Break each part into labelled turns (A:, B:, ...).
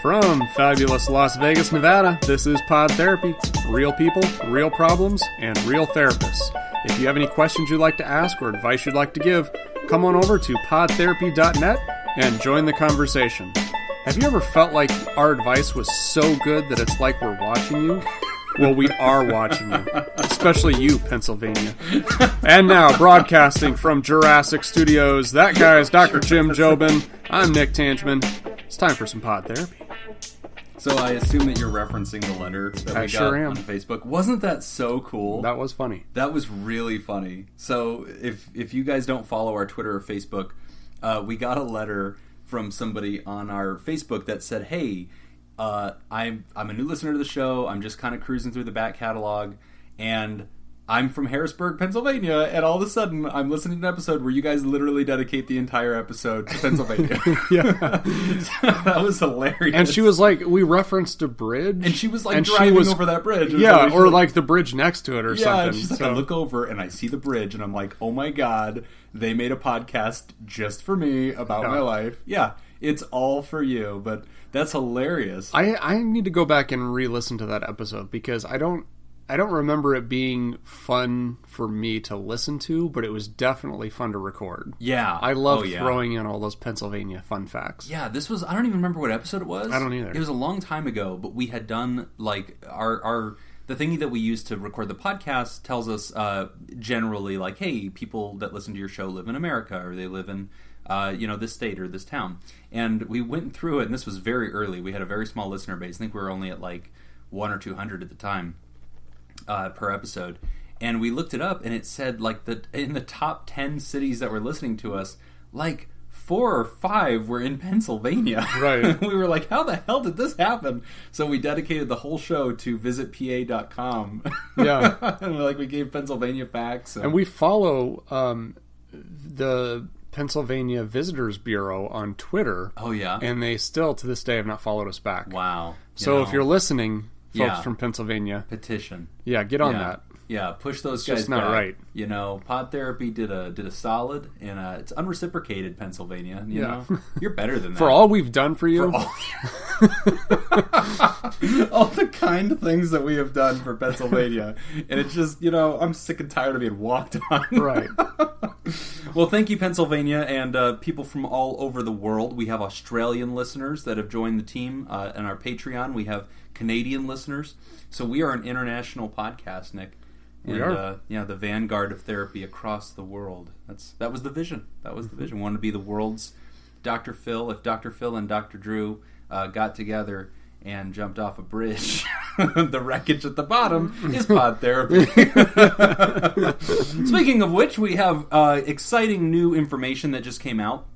A: From fabulous Las Vegas, Nevada, this is Pod Therapy. Real people, real problems, and real therapists. If you have any questions you'd like to ask or advice you'd like to give, come on over to podtherapy.net and join the conversation. Have you ever felt like our advice was so good that it's like we're watching you? Well, we are watching you. Especially you, Pennsylvania. And now, broadcasting from Jurassic Studios, that guy is Dr. Jim Jobin. I'm Nick Tangeman. It's time for some Pod Therapy.
B: So I assume that you're referencing the letter that we got on Facebook. Wasn't that so cool?
A: That was funny.
B: That was really funny. So if you guys don't follow our Twitter or Facebook, we got a letter from somebody on our Facebook that said, hey, I'm a new listener to the show. I'm just kind of cruising through the back catalog, and I'm from Harrisburg, Pennsylvania, and all of a sudden I'm listening to an episode where you guys literally dedicate the entire episode to Pennsylvania.
A: Yeah.
B: That was hilarious.
A: And she was like, we referenced a bridge.
B: And she was like driving over that bridge.
A: Yeah, or like the bridge next to it or something.
B: Yeah, she's like, I look over and I see the bridge and I'm like, oh my God, they made a podcast just for me about my life. Yeah, it's all for you, but that's hilarious.
A: I need to go back and re-listen to that episode because I don't remember it being fun for me to listen to, but it was definitely fun to record.
B: Yeah.
A: I love throwing in all those Pennsylvania fun facts.
B: Yeah, this was, I don't even remember what episode it was.
A: I don't either.
B: It was a long time ago, but we had done, like, the thingy that we use to record the podcast tells us generally, like, hey, people that listen to your show live in America, or they live in, this state or this town. And we went through it, and this was very early. We had a very small listener base. I think we were only at, like, 100 or 200 at the time. Per episode, and we looked it up, and it said like that in the top 10 cities that were listening to us, like 4 or 5 were in Pennsylvania.
A: Right.
B: We were like, how the hell did this happen? So we dedicated the whole show to visitpa.com.
A: Yeah.
B: And we gave Pennsylvania facts.
A: And we follow the Pennsylvania Visitors Bureau on Twitter.
B: Oh, yeah?
A: And they still, to this day, have not followed us back.
B: Wow.
A: So if you're listening, folks from Pennsylvania,
B: petition.
A: Yeah, get on that.
B: Yeah, push those
A: it's
B: guys
A: just not
B: back.
A: Right.
B: You know, Pod Therapy did a solid, and it's unreciprocated, Pennsylvania. You know, you're better than that.
A: For all we've done for you.
B: All the kind things that we have done for Pennsylvania. And it's just, I'm sick and tired of being walked on.
A: Right.
B: Well, thank you, Pennsylvania, and people from all over the world. We have Australian listeners that have joined the team and our Patreon. We have Canadian listeners. So we are an international podcast, Nick.
A: We are.
B: The vanguard of therapy across the world. That was the vision. That was the vision. We wanted to be the world's Dr. Phil. If Dr. Phil and Dr. Drew got together and jumped off a bridge, the wreckage at the bottom is Pod Therapy. Speaking of which, we have exciting new information that just came out.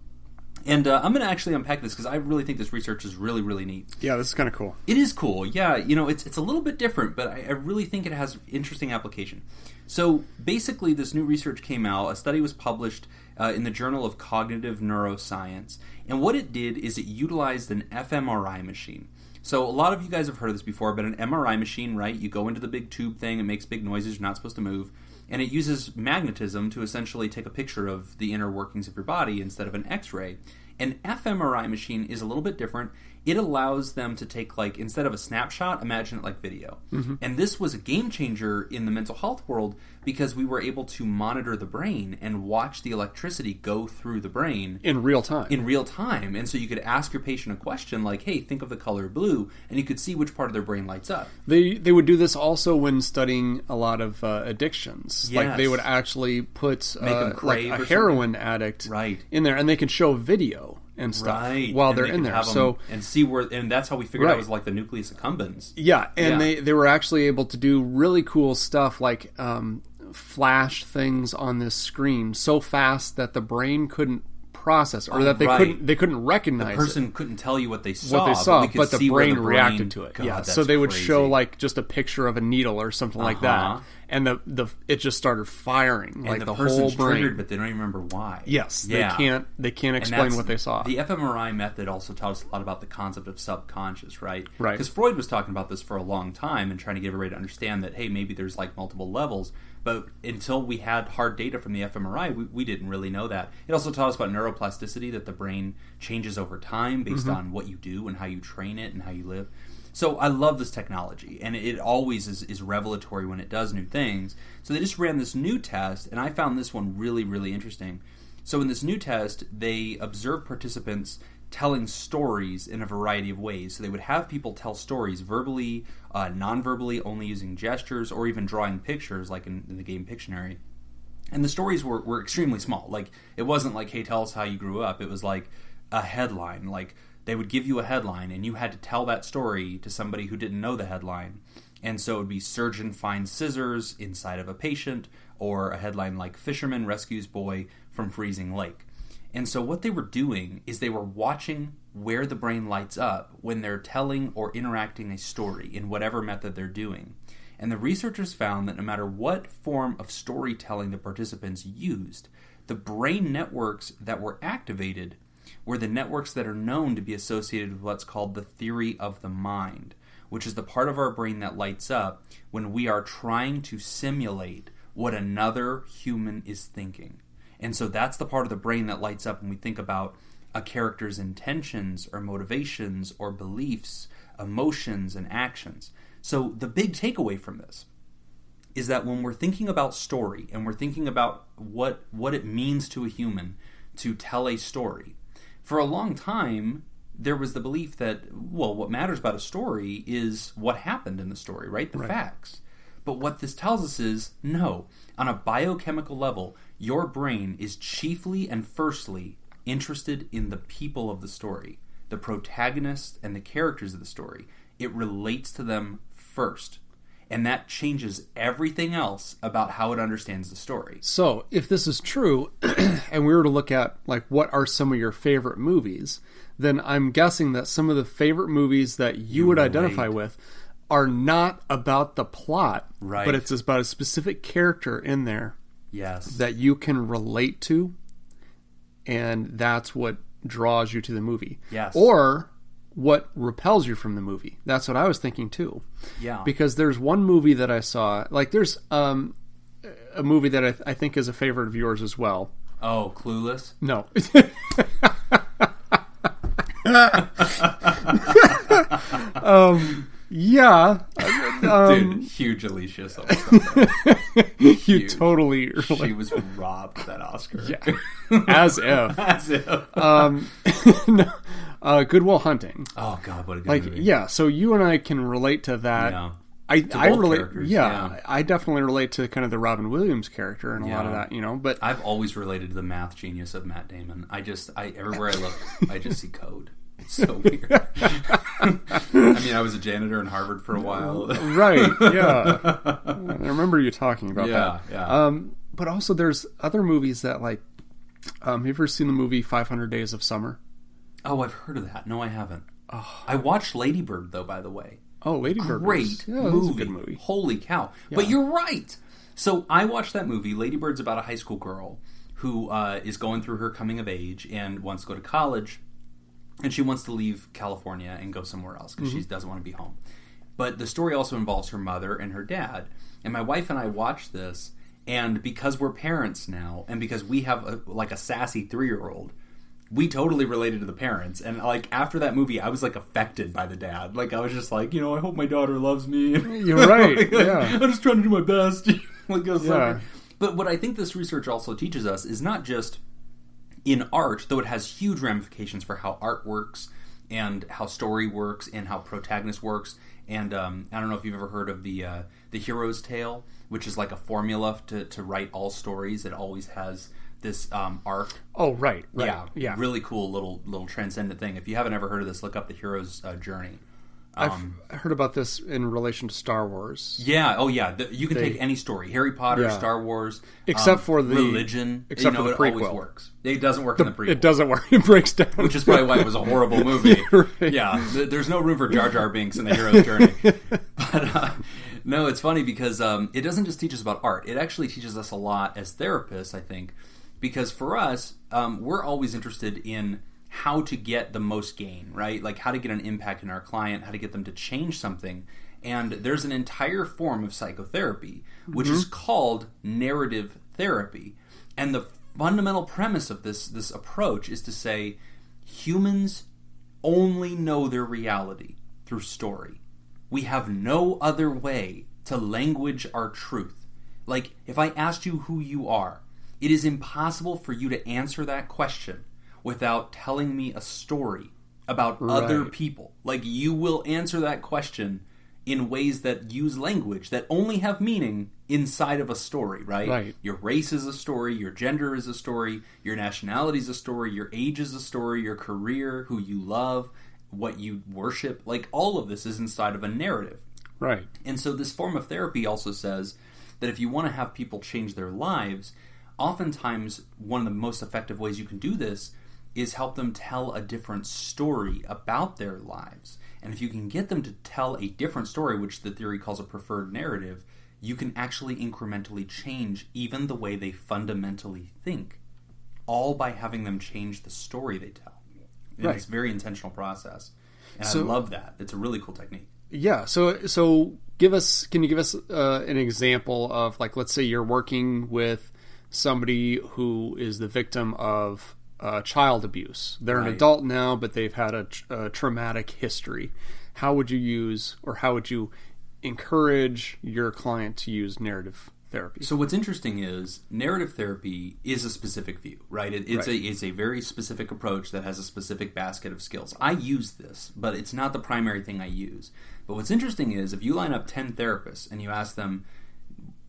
B: And I'm going to actually unpack this because I really think this research is really, really neat.
A: Yeah, this is kind of cool.
B: It is cool. Yeah, it's a little bit different, but I really think it has interesting application. So basically, this new research came out. A study was published in the Journal of Cognitive Neuroscience. And what it did is it utilized an fMRI machine. So a lot of you guys have heard of this before, but an MRI machine, right? You go into the big tube thing, it makes big noises, you're not supposed to move. And it uses magnetism to essentially take a picture of the inner workings of your body instead of an X-ray. An fMRI machine is a little bit different. It allows them to take, instead of a snapshot, imagine it like video. Mm-hmm. And this was a game changer in the mental health world because we were able to monitor the brain and watch the electricity go through the brain.
A: In real time.
B: And so you could ask your patient a question like, hey, think of the color blue, and you could see which part of their brain lights up.
A: They would do this also when studying a lot of addictions.
B: Yes.
A: Like they would actually put a heroin addict
B: right.
A: in there, and they could show video and stuff while they're in there. So
B: and see where, and that's how we figured out it was like the nucleus accumbens.
A: Yeah, and they were actually able to do really cool stuff like flash things on this screen so fast that the brain couldn't process, or that they couldn't recognize.
B: The person couldn't tell you what they saw,
A: but the brain reacted to it.
B: God,
A: so they would
B: crazy.
A: show just a picture of a needle or something like that, and it just started firing,
B: and
A: the whole brain
B: triggered, but they don't even remember why.
A: Yes, they can't explain what they saw.
B: The fMRI method also taught us a lot about the concept of subconscious, right?
A: Right.
B: Because Freud was talking about this for a long time and trying to get everybody to understand that, hey, maybe there's multiple levels. But until we had hard data from the fMRI, we didn't really know that. It also taught us about neuroplasticity neuroplasticity, that the brain changes over time based on what you do and how you train it and how you live. So I love this technology, and it always is revelatory when it does new things. So they just ran this new test, and I found this one really, really interesting. So in this new test, they observed participants telling stories in a variety of ways. So they would have people tell stories verbally, non-verbally, only using gestures, or even drawing pictures, like in the game Pictionary. And the stories were extremely small. Like, it wasn't like, hey, tell us how you grew up. It was like a headline. Like, they would give you a headline, and you had to tell that story to somebody who didn't know the headline. And so it would be surgeon finds scissors inside of a patient, or a headline like fisherman rescues boy from freezing lake. And so what they were doing is they were watching where the brain lights up when they're telling or interacting a story in whatever method they're doing. And the researchers found that no matter what form of storytelling the participants used, the brain networks that were activated were the networks that are known to be associated with what's called the theory of the mind, which is the part of our brain that lights up when we are trying to simulate what another human is thinking. And so that's the part of the brain that lights up when we think about a character's intentions or motivations or beliefs, emotions, and actions. So the big takeaway from this is that when we're thinking about story and we're thinking about what it means to a human to tell a story, for a long time, there was the belief that, well, what matters about a story is what happened in the story, right? The facts. But what this tells us is, no, on a biochemical level, your brain is chiefly and firstly interested in the people of the story, the protagonists and the characters of the story. It relates to them first. And that changes everything else about how it understands the story.
A: So, if this is true, and we were to look at, like, what are some of your favorite movies, then I'm guessing that some of the favorite movies that you would identify with are not about the plot, but it's about a specific character in there that you can relate to, and that's what draws you to the movie. Or what repels you from the movie. That's what I was thinking too. Because there's one movie that I saw, like there's a movie that I think is a favorite of yours as well.
B: Oh, Clueless?
A: No. Yeah.
B: Dude, huge Alicia.
A: You totally...
B: She was robbed that Oscar.
A: Yeah. As if.
B: As if.
A: No. Good Will Hunting.
B: Oh, God, what a good movie.
A: Yeah, so you and I can relate to that.
B: Yeah.
A: I relate. Yeah, I definitely relate to kind of the Robin Williams character and a lot of that, you know. But
B: I've always related to the math genius of Matt Damon. Everywhere I look, I just see code. It's so weird. I mean, I was a janitor in Harvard for a while.
A: Right, yeah. I remember you talking about that.
B: Yeah.
A: But also there's other movies that, like, have you ever seen the movie 500 Days of Summer?
B: Oh, I've heard of that. No, I haven't. Oh. I watched Lady Bird, though, by the way.
A: Oh, Lady Bird.
B: Great movie. Good movie. Holy cow. Yeah. But you're right. So I watched that movie. Lady Bird's about a high school girl who is going through her coming of age and wants to go to college. And she wants to leave California and go somewhere else because she doesn't want to be home. But the story also involves her mother and her dad. And my wife and I watched this, and because we're parents now, and because we have a sassy 3-year-old, we totally related to the parents. And like after that movie, I was like affected by the dad. Like I was just like, you know, I hope my daughter loves me.
A: You're right. Yeah.
B: I'm just trying to do my best. But what I think this research also teaches us is not just in art, though it has huge ramifications for how art works and how story works and how protagonist works. And I don't know if you've ever heard of the hero's tale, which is like a formula to write all stories. It always has this arc.
A: Oh, right.
B: Yeah. Really cool little transcendent thing. If you haven't ever heard of this, look up the hero's journey.
A: I've heard about this in relation to Star Wars.
B: Yeah. Oh, yeah. You can take any story. Harry Potter, Star Wars.
A: Except for the...
B: religion.
A: Except for the prequel.
B: It always works. It doesn't work in the prequel.
A: It doesn't work. It breaks down.
B: Which is probably why it was a horrible movie.
A: Right.
B: Yeah. There's no room for Jar Jar Binks in the hero's journey. But... no, it's funny because it doesn't just teach us about art. It actually teaches us a lot as therapists, I think. Because for us, we're always interested in how to get the most gain, right? Like how to get an impact in our client, how to get them to change something. And there's an entire form of psychotherapy, which is called narrative therapy. And the fundamental premise of this approach is to say humans only know their reality through story. We have no other way to language our truth. Like, if I asked you who you are, it is impossible for you to answer that question without telling me a story about other people. Like, you will answer that question in ways that use language that only have meaning inside of a story, right? Your race is a story, your gender is a story, your nationality is a story, your age is a story, your career, who you love, what you worship. Like, all of this is inside of a narrative.
A: Right.
B: And so this form of therapy also says that if you want to have people change their lives, oftentimes one of the most effective ways you can do this is help them tell a different story about their lives. And if you can get them to tell a different story, which the theory calls a preferred narrative, you can actually incrementally change even the way they fundamentally think, all by having them change the story they tell. And it's a very intentional process. And I love that. It's a really cool technique.
A: Yeah. So can you give us an example of, like, let's say you're working with somebody who is the victim of child abuse. They're an adult now, but they've had a traumatic history. How would you use, or how would you encourage your client to use narrative therapy?
B: So what's interesting is narrative therapy is a specific view, right? It's a very specific approach that has a specific basket of skills. I use this, but it's not the primary thing I use. But what's interesting is if you line up 10 therapists and you ask them,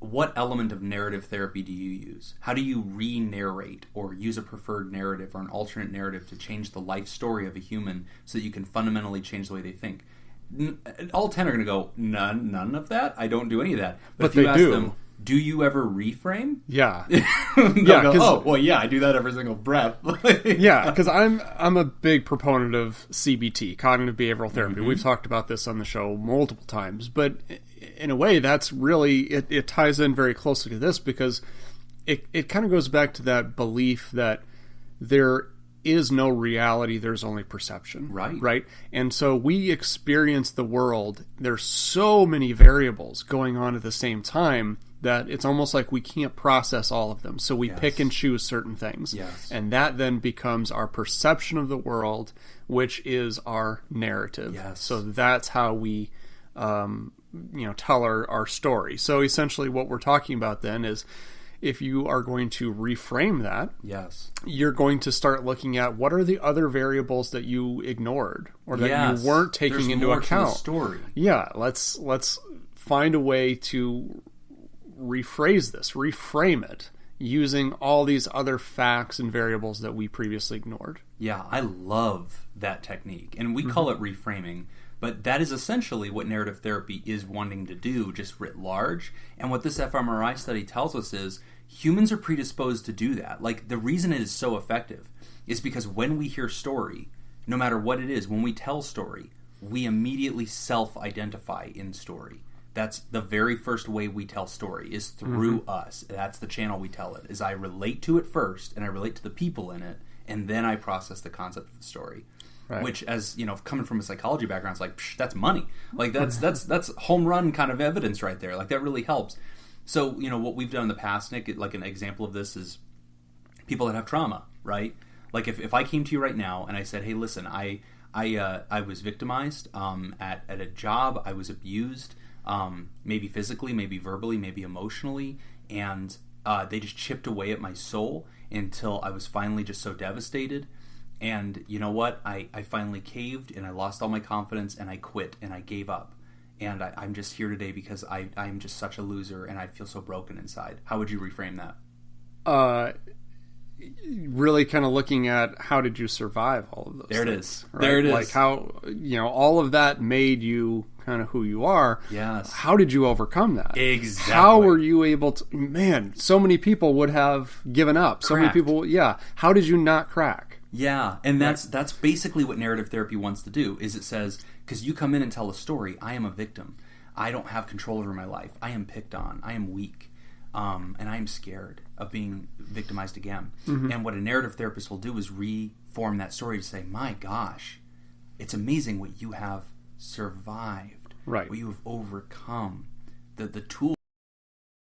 B: what element of narrative therapy do you use? How do you re-narrate or use a preferred narrative or an alternate narrative to change the life story of a human so that you can fundamentally change the way they think? All 10 are going to go, none of that? I don't do any of that. But if you ask them, do you ever reframe?
A: Yeah.
B: I do that every single breath.
A: Yeah, because I'm a big proponent of CBT, cognitive behavioral therapy. Mm-hmm. We've talked about this on the show multiple times, but in a way that's really, it ties in very closely to this, because it kind of goes back to that belief that there is no reality, there's only perception. Right? And so we experience the world, there's so many variables going on at the same time that it's almost like we can't process all of them. So we pick and choose certain things.
B: Yes.
A: And that then becomes our perception of the world, which is our narrative.
B: Yes.
A: So that's how we tell our story. So essentially what we're talking about then is, if you are going to reframe that, you're going to start looking at what are the other variables that you ignored or that you weren't taking into account.
B: To the story.
A: Yeah, let's find a way to rephrase this, reframe it, using all these other facts and variables that we previously ignored.
B: Yeah, I love that technique. And we call it reframing. But that is essentially what narrative therapy is wanting to do, just writ large. And what this fMRI study tells us is humans are predisposed to do that. Like, the reason it is so effective is because when we hear story, no matter what it is, when we tell story, we immediately self-identify in story. That's the very first way we tell story, is through us. That's the channel we tell it, is I relate to it first, and I relate to the people in it, and then I process the concept of the story. Right. Which, as you know, coming from a psychology background, it's like, that's money. Like, that's home run kind of evidence right there. Like, that really helps. So, what we've done in the past, Nick, like an example of this is people that have trauma, right? Like, if I came to you right now and I said, hey, listen, I was victimized at a job, I was abused, maybe physically, maybe verbally, maybe emotionally, and they just chipped away at my soul until I was finally just so devastated. And you know what? I finally caved, and I lost all my confidence, and I quit, and I gave up. And I'm just here today because I'm just such a loser, and I feel so broken inside. How would you reframe that?
A: Really kind of looking at, how did you survive all of those
B: There
A: things,
B: it is.
A: Right?
B: There it is.
A: Like, how, all of that made you kind of who you are.
B: Yes.
A: How did you overcome that?
B: Exactly.
A: How were you able to... Man, so many people would have given up. So many people... Yeah. How did you not crack?
B: Yeah, and that's basically what narrative therapy wants to do, is it says, because you come in and tell a story, I am a victim. I don't have control over my life. I am picked on. I am weak. And I am scared of being victimized again. And what a narrative therapist will do is reform that story to say, my gosh, it's amazing what you have survived.
A: Right.
B: What you have overcome. The tools